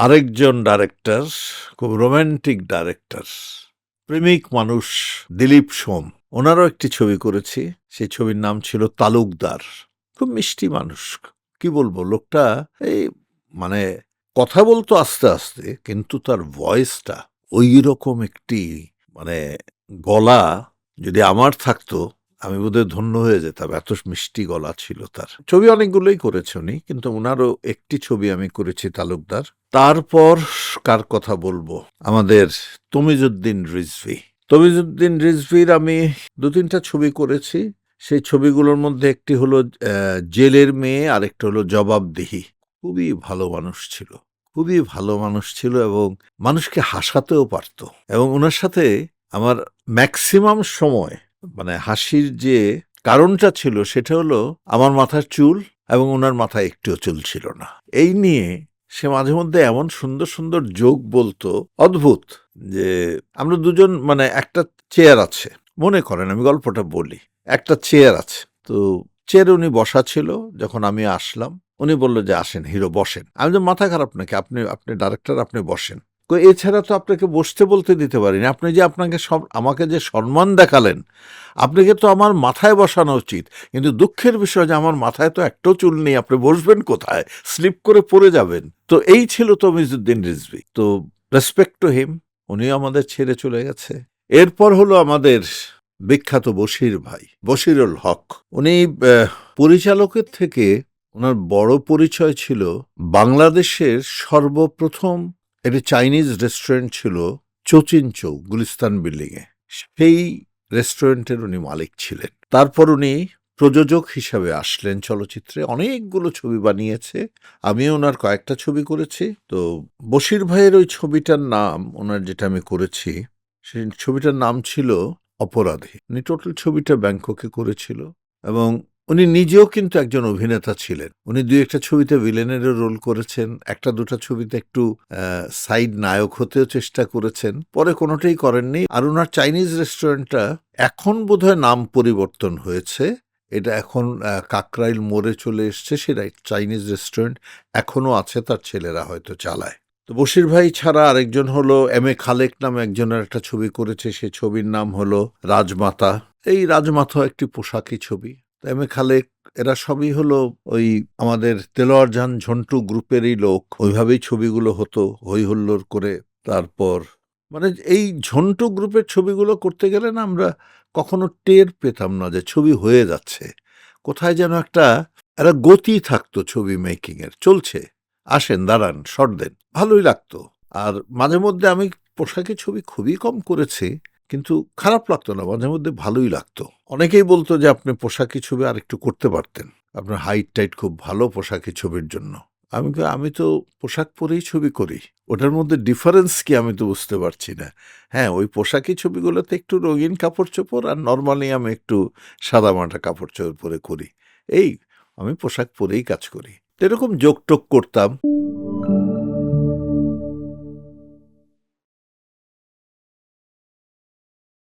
আরেকজন ডাইরেক্টর, খুব romantic director, প্রেমিক মানুষ দিলীপ সোম। ওনারও একটি ছবি করেছি। সেই ছবির নাম ছিল তালুকদার। খুব মিষ্টি মানুষ। কি বলবো, লোকটা এই মানে কথা বলতো আস্তে আস্তে, কিন্তু তার ভয়েসটা ওই রকম একটি মানে গলা, যদি আমার থাকতো আমি বোধহয় ধন্য হয়ে যেতাম, এত মিষ্টি গলা ছিল তার। ছবি অনেকগুলোই করেছে উনি, কিন্তু ওনারও একটি ছবি আমি করেছি তালুকদার। তারপর কার কথা বলবো, আমাদের তমিজউদ্দিন রিজভী। তমিজউদ্দিন রিজভীর আমি ২-৩টা ছবি করেছি। সেই ছবিগুলোর মধ্যে একটি হলো জেলের মেয়ে, আর একটা হলো জবাবদিহি। খুবই ভালো মানুষ ছিল, খুবই ভালো মানুষ ছিল, এবং মানুষকে হাসাতেও পারত। এবং ওনার সাথে আমার ম্যাক্সিমাম সময় হাসির যে কারণটা ছিল সেটা হলো আমার মাথার চুল, এবং ওনার মাথায় একটুও চুল ছিল না। এই নিয়ে সে মাঝে মধ্যে এমন সুন্দর সুন্দর জোক বলতো, অদ্ভুত। যে আমরা দুজন একটা চেয়ার আছে, মনে করেন আমি গল্পটা বলি। একটা চেয়ার আছে, তো চেয়ারে উনি বসা ছিল। যখন আমি আসলাম, উনি বলল যে আসেন হিরো, বসেন। আমি তো মাথা খারাপ নাকি, আপনি আপনি ডাইরেক্টর, আপনি বসেন। এছাড়া তো আপনাকে বসতে বলতে দিতে পারিনি। আপনি যে আমাকে যে সম্মান দেখালেন, আপনাকে তো আমার মাথায় বসানো উচিত। কিন্তু দুঃখের বিষয় যে আমার মাথায় তো একটাও চুল নেই, আপনি বসবেন কোথায়? স্লিপ করে পড়ে যাবেন। তো এই ছিল তমিজউদ্দিন রিজভী। তো রেসপেক্ট টু হিম, উনিও আমাদের ছেড়ে চলে গেছে। এরপর হলো আমাদের বিখ্যাত বশির ভাই, বশিরুল হক। উনি পরিচালকের থেকে ওনার বড় পরিচয় ছিল বাংলাদেশের সর্বপ্রথম একটি চাইনিজ রেস্টুরেন্ট ছিল চচিন চৌ, গুলিস্তান বিল্ডিং এ। সেই রেস্টুরেন্টের উনি মালিক ছিলেন। তারপর উনি প্রযোজক হিসাবে আসলেন চলচ্চিত্রে, অনেকগুলো ছবি বানিয়েছে। আমি ওনার কয়েকটা ছবি করেছি। তো বশির ভাইয়ের ওই ছবিটার নাম, ওনার যেটা আমি করেছি, সেই ছবিটার নাম ছিল অপরাধী। উনি টোটাল ছবিটা ব্যাংককে করেছিল, এবং উনি নিজেও কিন্তু একজন অভিনেতা ছিলেন। উনি ২-১টা ছবিতে ভিলেনেরও রোল করেছেন, ১-২টা ছবিতে একটু সাইড নায়ক হতেও চেষ্টা করেছেন, পরে কোনোটাই করেননি। আর ওনার চাইনিজ রেস্টুরেন্টটা এখন বোধহয় নাম পরিবর্তন হয়েছে। এটা এখন কাকরাইল মোড়ে চলে এসছে। সেটা চাইনিজ রেস্টুরেন্ট এখনো আছে, তার ছেলেরা হয়তো চালায়। তো বশির ভাই ছাড়া আরেকজন হলো এম এ খালেক নামে একজনের একটা ছবি করেছে। সেই ছবির নাম হলো রাজমাতা। এই রাজমাতা একটি পোশাকি ছবি। এম এ খালেক, এরা সবই হলো ওই আমাদের দেলোয়ার জাহান ঝন্টু গ্রুপেরই লোক। ওইভাবেই ছবিগুলো হতো, হই হুল্লোড় করে। তারপর এই ঝন্টু গ্রুপের ছবিগুলো করতে গেলে না, আমরা কখনো টের পেতাম না যে ছবি হয়ে যাচ্ছে। কোথায় যেন একটা গতি থাকতো ছবি মেকিং এর। চলছে, আসেন, দাঁড়ান, শট দেন, ভালোই লাগতো। আর মাঝে মধ্যে আমি পোশাকি ছবি খুবই কম করেছি, কিন্তু খারাপ লাগতো না, মাঝে মধ্যে ভালোই লাগতো। অনেকেই বলতো যে আপনি পোশাকি ছবি আর একটু করতে পারতেন, আপনার হাইট টাইট খুব ভালো পোশাকি ছবির জন্য। আমি তো পোশাক পরেই ছবি করি, ওটার মধ্যে ডিফারেন্স কি আমি তো বুঝতে পারছি না। হ্যাঁ, ওই পোশাকি ছবিগুলোতে একটু রঙিন কাপড় চোপড়, আর নর্মালি আমি একটু সাদামাটা কাপড় চোপড় পরে করি। এই আমি পোশাক পরেই কাজ করি। এরকম জোক টোক করতাম।